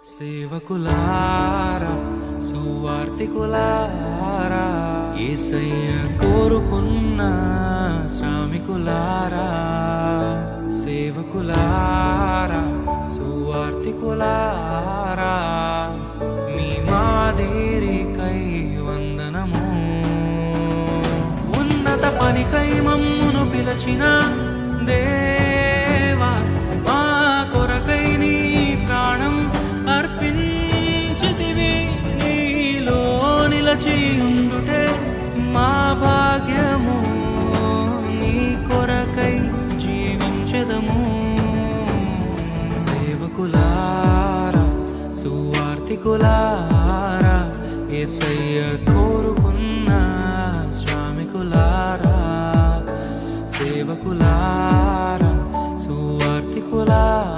సేవకులారా సువార్తికులారా యేసయ్య కోరుకున్న శ్రామికులారా సేవకులారా సువార్తికులారా మీ మాదిరికై వందనము ఉన్నత పనికై మమ్మును పిలచిన దేవా మా కొరకై నీ ప్రాణం అర్పించితివి నీలో నిలచి ఉండుటే మా భాగ్యము నీ కొరకై జీవించెదము సేవకులారా సువార్తికులారా యేసయ్య కోరుకున్న శ్రామికులారా సేవకులారా సువార్తికులారా